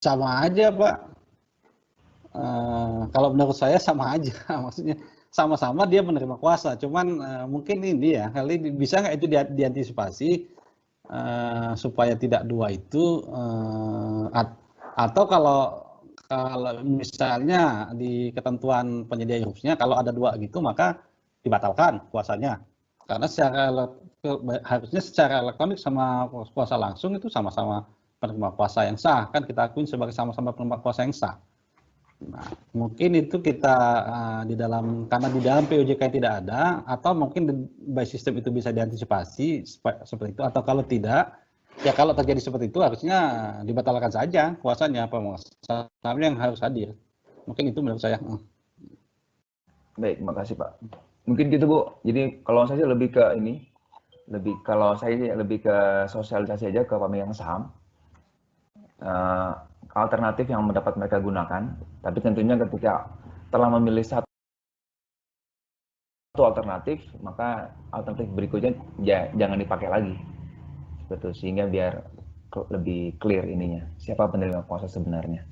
Sama aja, Pak. Kalau menurut saya sama aja, maksudnya sama-sama dia menerima kuasa, cuman mungkin ini ya, kali bisa nggak itu diantisipasi supaya tidak dua itu, atau kalau misalnya di ketentuan penyedia e-hooks-nya kalau ada dua gitu maka dibatalkan kuasanya, karena harusnya secara elektronik sama kuasa langsung itu sama-sama penerima kuasa yang sah, kan kita akuin sebagai sama-sama penerima kuasa yang sah. Nah, mungkin itu kita karena di dalam POJK tidak ada, atau mungkin by system itu bisa diantisipasi seperti itu, atau kalau tidak, ya kalau terjadi seperti itu harusnya dibatalkan saja kuasanya, penguasanya yang harus hadir. Mungkin itu menurut saya. Baik, makasih Pak. Mungkin gitu Bu. Jadi kalau saya lebih ke ini, lebih ke sosialisasi aja ke pemegang saham. Alternatif yang mendapat mereka gunakan, tapi tentunya ketika telah memilih satu alternatif, maka alternatif berikutnya jangan dipakai lagi, betul, sehingga biar lebih clear ininya, siapa penerima kuasa sebenarnya.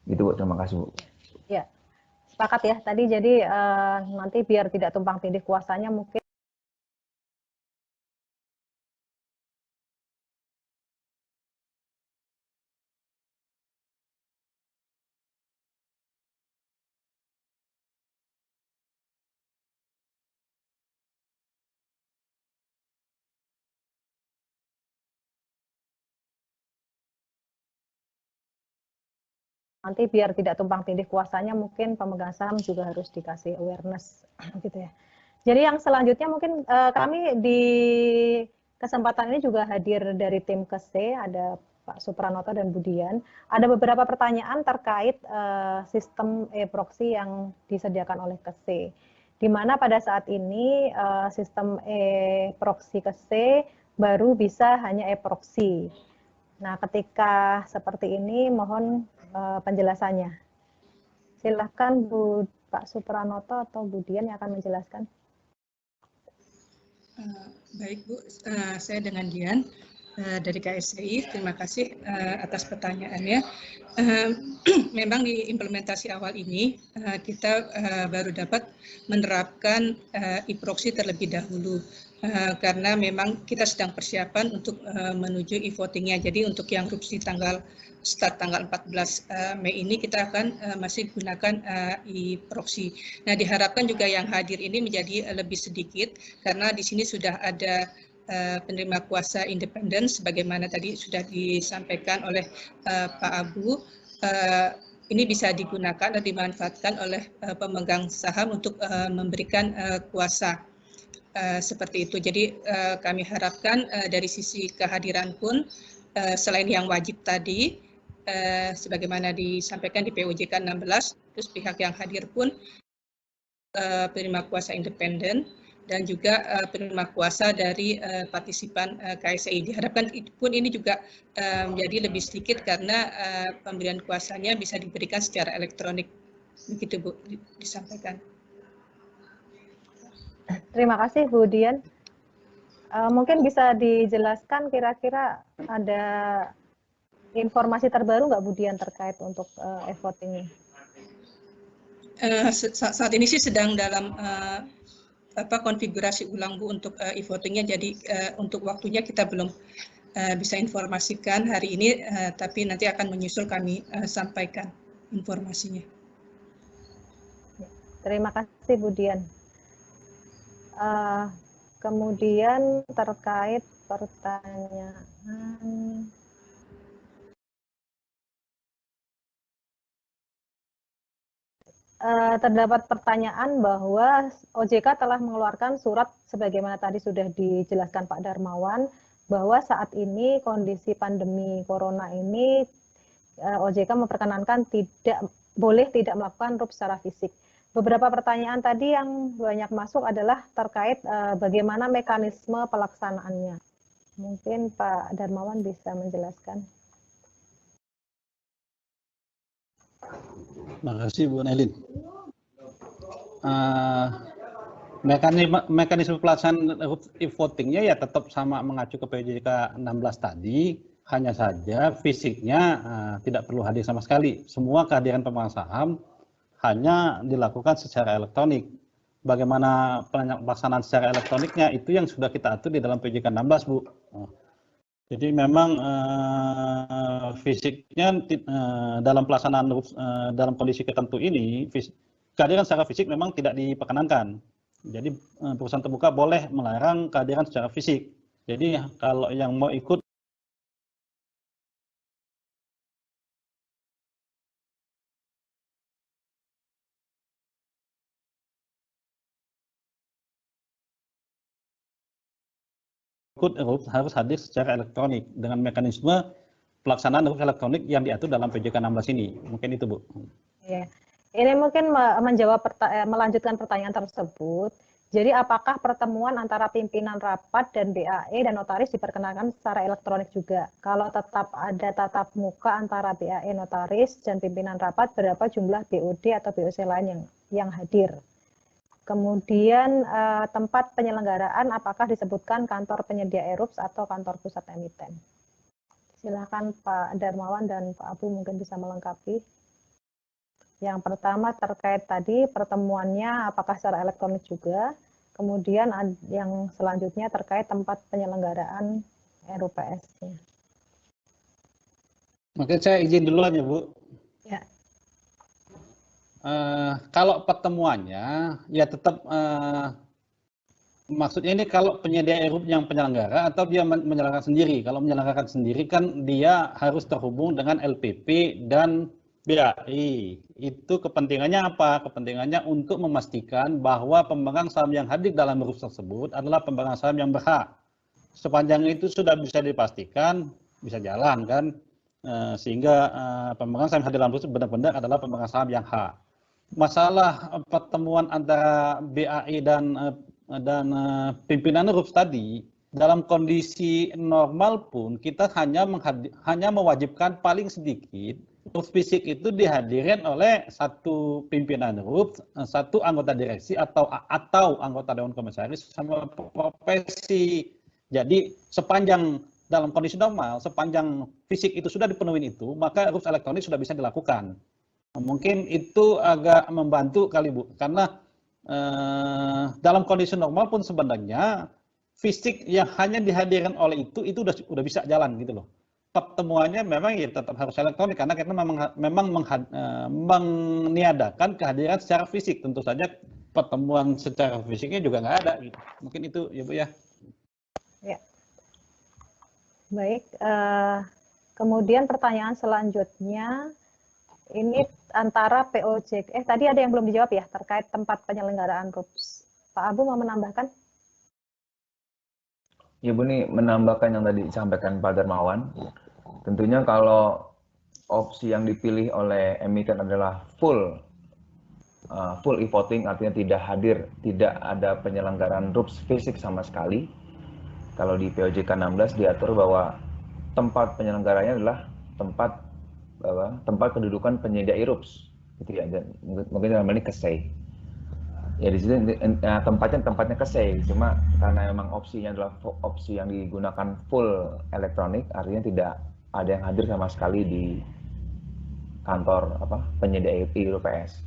Gitu Bu, terima kasih Bu. Ya, sepakat ya tadi, jadi nanti biar tidak tumpang tindih kuasanya mungkin nanti biar tidak tumpang tindih kuasanya mungkin pemegang saham juga harus dikasih awareness gitu ya. Jadi yang selanjutnya mungkin kami di kesempatan ini juga hadir dari tim KESE, ada Pak Supranoto dan Budian. Ada beberapa pertanyaan terkait sistem e-proxy yang disediakan oleh KESE. Di mana pada saat ini sistem e-proxy KESE baru bisa hanya e-proxy. Nah, ketika seperti ini mohon penjelasannya. Silahkan Pak Supranoto atau Budian yang akan menjelaskan. Baik Bu, saya dengan Dian dari KSCI. Terima kasih atas pertanyaannya. Memang di implementasi awal ini kita baru dapat menerapkan e-proxy terlebih dahulu. Karena memang kita sedang persiapan untuk menuju e-votingnya. Jadi untuk yang erupsi start tanggal 14 Mei ini kita akan masih gunakan e-proxy. Nah, diharapkan juga yang hadir ini menjadi lebih sedikit karena di sini sudah ada penerima kuasa independen sebagaimana tadi sudah disampaikan oleh Pak Abu. Ini bisa digunakan dan dimanfaatkan oleh pemegang saham untuk memberikan kuasa. Seperti itu. Jadi kami harapkan dari sisi kehadiran pun selain yang wajib tadi, sebagaimana disampaikan di POJK 16, terus pihak yang hadir pun penerima kuasa independen dan juga penerima kuasa dari partisipan KSI. Diharapkan pun ini juga menjadi lebih sedikit karena pemberian kuasanya bisa diberikan secara elektronik. Begitu Bu disampaikan. Terima kasih Bu Dian. Mungkin bisa dijelaskan kira-kira ada informasi terbaru nggak Bu Dian terkait untuk e-voting ini? Saat ini sih sedang dalam konfigurasi ulang Bu untuk e-votingnya, jadi untuk waktunya kita belum bisa informasikan hari ini, tapi nanti akan menyusul kami sampaikan informasinya. Terima kasih Bu Dian. Kemudian terkait pertanyaan terdapat pertanyaan bahwa OJK telah mengeluarkan surat sebagaimana tadi sudah dijelaskan Pak Darmawan bahwa saat ini kondisi pandemi corona ini OJK memperkenankan tidak melakukan RUP secara fisik. Beberapa pertanyaan tadi yang banyak masuk adalah terkait bagaimana mekanisme pelaksanaannya. Mungkin Pak Darmawan bisa menjelaskan. Terima kasih Bu Nelin. Mekanisme pelaksanaan e-votingnya ya tetap sama mengacu ke POJK 16 tadi. Hanya saja fisiknya tidak perlu hadir sama sekali. Semua kehadiran pemegang saham hanya dilakukan secara elektronik. Bagaimana pelaksanaan secara elektroniknya itu yang sudah kita atur di dalam PJK 16, Bu. Jadi memang fisiknya dalam pelaksanaan dalam kondisi tertentu ini kehadiran secara fisik memang tidak diperkenankan. Jadi perusahaan terbuka boleh melarang kehadiran secara fisik. Jadi kalau yang mau ikut harus hadir secara elektronik dengan mekanisme pelaksanaan elektronik yang diatur dalam PJK 16 ini. Mungkin itu, Bu. Ya. Ini mungkin melanjutkan pertanyaan tersebut. Jadi apakah pertemuan antara pimpinan rapat dan BAE dan notaris diperkenalkan secara elektronik juga? Kalau tetap ada tatap muka antara BAE notaris dan pimpinan rapat, berapa jumlah BOD atau BOC lain yang hadir? Kemudian tempat penyelenggaraan apakah disebutkan kantor penyedia ERUPS atau kantor pusat emiten? Silakan Pak Darmawan dan Pak Abu mungkin bisa melengkapi. Yang pertama terkait tadi pertemuannya apakah secara elektronik juga. Kemudian yang selanjutnya terkait tempat penyelenggaraan RUPS-nya. Mungkin saya izin duluan ya, Bu. Ya. Kalau pertemuannya ya tetap maksudnya ini kalau penyedia ERUP yang penyelenggara atau dia menyelenggarakan sendiri. Kalau menyelenggarakan sendiri kan dia harus terhubung dengan LPP dan BAI. Itu kepentingannya apa? Kepentingannya untuk memastikan bahwa pemegang saham yang hadir dalam ERUP tersebut adalah pemegang saham yang berhak. Sepanjang itu sudah bisa dipastikan, bisa jalan kan, sehingga pemegang saham yang hadir dalam ERUP benar-benar adalah pemegang saham yang hak. Masalah pertemuan antara BAI dan pimpinan ERUP tadi, dalam kondisi normal pun kita hanya mewajibkan paling sedikit ERUP fisik itu dihadirin oleh satu pimpinan ERUP, satu anggota direksi atau anggota dewan komisaris sama profesi. Jadi sepanjang dalam kondisi normal, sepanjang fisik itu sudah dipenuhi itu, maka ERUP elektronik sudah bisa dilakukan. Mungkin itu agak membantu kali, Bu, karena dalam kondisi normal pun sebenarnya fisik yang hanya dihadirkan oleh itu udah bisa jalan gitu loh. Pertemuannya memang ya tetap harus elektronik karena kita memang meniadakan kehadiran secara fisik. Tentu saja pertemuan secara fisiknya juga nggak ada. Gitu. Mungkin itu ya, Bu ya. Ya. Baik. Kemudian pertanyaan selanjutnya. Ini antara POJK, tadi ada yang belum dijawab ya, terkait tempat penyelenggaraan RUPS. Pak Abu mau menambahkan? Ya Bu, nih menambahkan yang tadi disampaikan Pak Darmawan. Tentunya kalau opsi yang dipilih oleh emiten adalah full e-voting, artinya tidak hadir, tidak ada penyelenggaraan RUPS fisik sama sekali. Kalau di POJK 16 diatur bahwa tempat penyelenggaranya adalah tempat kedudukan penyedia ERUPS, gitu ya. Dan mungkin dalam ini KSEI. Ya di sini tempatnya KSEI, cuma karena memang opsinya adalah opsi yang digunakan full elektronik, artinya tidak ada yang hadir sama sekali di kantor penyedia ERUPS.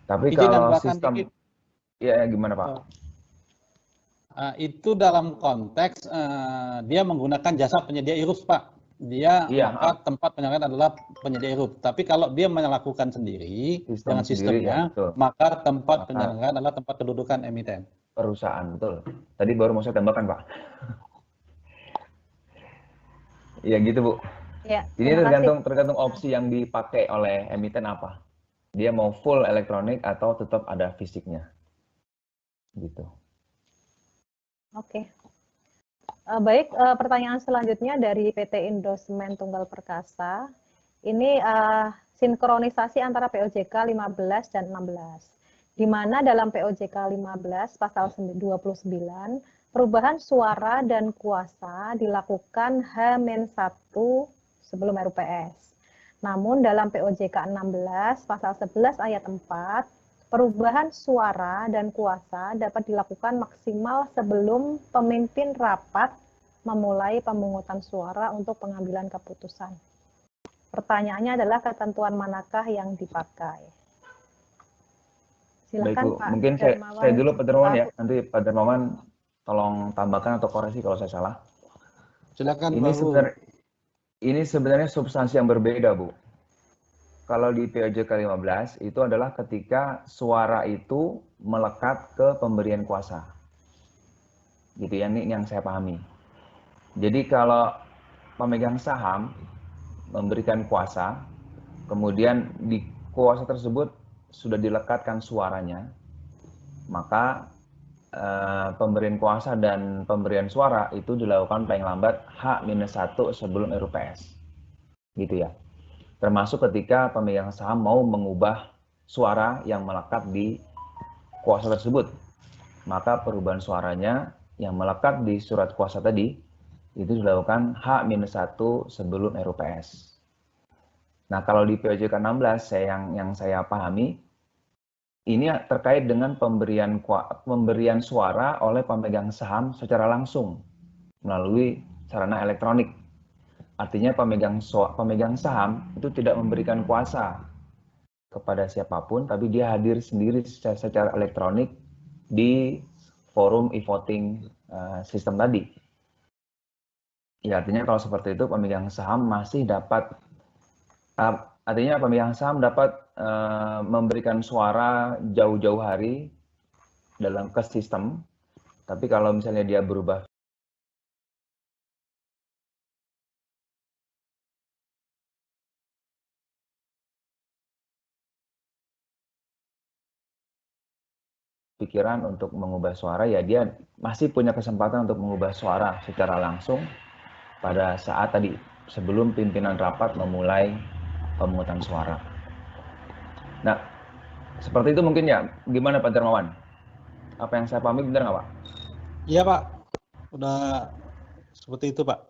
Tapi kalau sistem, ya gimana Pak? Itu dalam konteks dia menggunakan jasa penyedia ERUPS, Pak. Dia maka tempat penyelenggaraan adalah penyedia ERUP. Tapi kalau dia melakukan sendiri dengan sistemnya, ya, maka tempat penyelenggaraan adalah tempat kedudukan emiten. Perusahaan, betul. Tadi baru mau saya tambahkan, Pak. Ya gitu, Bu. Ya, ini tergantung opsi yang dipakai oleh emiten apa. Dia mau full elektronik atau tetap ada fisiknya. Gitu. Oke. Baik, pertanyaan selanjutnya dari PT Indosemen Tunggal Perkasa. Ini sinkronisasi antara POJK 15 dan 16. Di mana dalam POJK 15 pasal 29, perubahan suara dan kuasa dilakukan H-1 sebelum RUPS. Namun dalam POJK 16 pasal 11 ayat 4, perubahan suara dan kuasa dapat dilakukan maksimal sebelum pemimpin rapat memulai pemungutan suara untuk pengambilan keputusan. Pertanyaannya adalah ketentuan manakah yang dipakai? Silakan Baik, Bu. Pak Mungkin Darmawan. saya dulu Pak Darmawan ya. Nanti Pak Darmawan tolong tambahkan atau koreksi kalau saya salah. Silakan Ini Pak Bu. ini sebenarnya substansi yang berbeda, Bu. Kalau di POJK 15 itu adalah ketika suara itu melekat ke pemberian kuasa. Gitu ya, ini yang saya pahami. Jadi kalau pemegang saham memberikan kuasa, kemudian di kuasa tersebut sudah dilekatkan suaranya, maka pemberian kuasa dan pemberian suara itu dilakukan paling lambat H-1 sebelum RUPS. Gitu ya. Termasuk ketika pemegang saham mau mengubah suara yang melekat di kuasa tersebut. Maka perubahan suaranya yang melekat di surat kuasa tadi itu dilakukan H-1 sebelum RUPS. Nah, kalau di POJK 16 yang saya pahami ini terkait dengan pemberian suara oleh pemegang saham secara langsung melalui sarana elektronik. Artinya pemegang saham itu tidak memberikan kuasa kepada siapapun, tapi dia hadir sendiri secara elektronik di forum e-voting sistem tadi. Ya, artinya kalau seperti itu pemegang saham masih dapat, artinya pemegang saham dapat memberikan suara jauh-jauh hari ke sistem, tapi kalau misalnya dia berubah pikiran untuk mengubah suara, ya dia masih punya kesempatan untuk mengubah suara secara langsung pada saat tadi sebelum pimpinan rapat memulai pemungutan suara. Nah, seperti itu mungkin ya. Gimana Pak Darmawan? Apa yang saya pahami benar nggak Pak? Iya Pak, udah seperti itu Pak.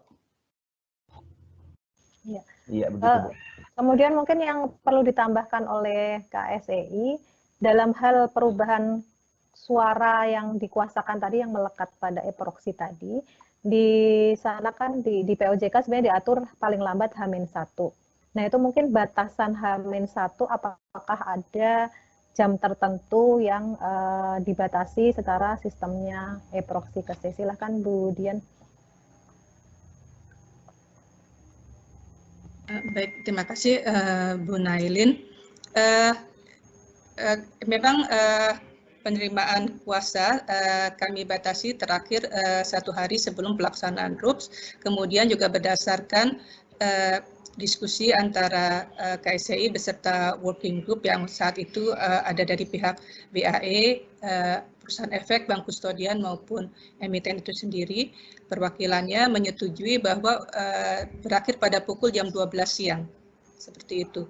Iya. Iya begitu Bu. Kemudian mungkin yang perlu ditambahkan oleh KSEI dalam hal perubahan suara yang dikuasakan tadi yang melekat pada e-proxy tadi, di sana kan di POJK sebenarnya diatur paling lambat H-1. Nah, itu mungkin batasan H-1 apakah ada jam tertentu yang dibatasi secara sistemnya e-proxy KSEI. Silahkan Bu Dian. Baik, terima kasih Bu Nailin. Memang penerimaan kuasa kami batasi terakhir 1 hari sebelum pelaksanaan RUPS, kemudian juga berdasarkan diskusi antara KSEI beserta working group yang saat itu ada dari pihak BAE, perusahaan efek, bank kustodian maupun emiten itu sendiri, perwakilannya menyetujui bahwa berakhir pada pukul jam 12 siang, seperti itu.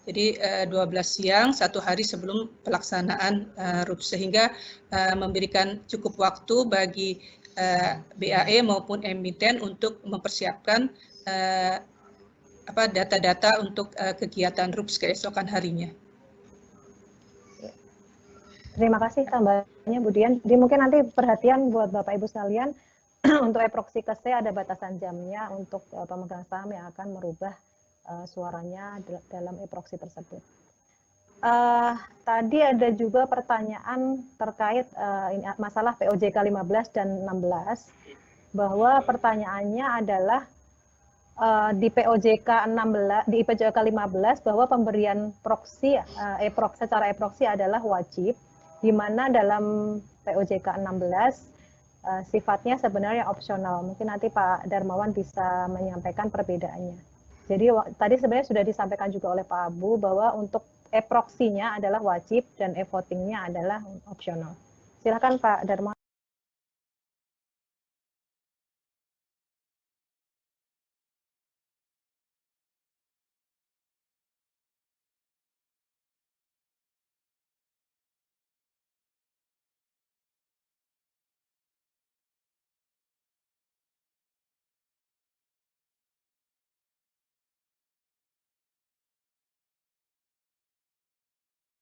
Jadi 12 siang 1 hari sebelum pelaksanaan RUPS, sehingga memberikan cukup waktu bagi BAE maupun emiten untuk mempersiapkan data-data untuk kegiatan RUPS keesokan harinya. Terima kasih tambahannya Bu Dian. Jadi mungkin nanti perhatian buat Bapak Ibu sekalian untuk e-proxy KSEI ada batasan jamnya untuk pemegang saham yang akan merubah suaranya dalam e-proxy tersebut. Tadi ada juga pertanyaan terkait masalah POJK 15 dan 16, bahwa pertanyaannya adalah di POJK 16, di POJK 15 bahwa pemberian proxy secara e-proxy adalah wajib, di mana dalam POJK 16 sifatnya sebenarnya opsional. Mungkin nanti Pak Darmawan bisa menyampaikan perbedaannya. Jadi tadi sebenarnya sudah disampaikan juga oleh Pak Abu bahwa untuk e-proxy-nya adalah wajib dan e-voting-nya adalah opsional. Silakan Pak Darmawan.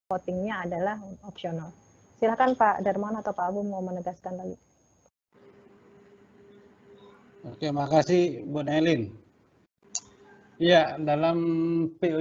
Votingnya adalah opsional. Silakan Pak Darmawan atau Pak Abu mau menegaskan lagi. Oke, makasih Bu Nelin. Ya, dalam POJ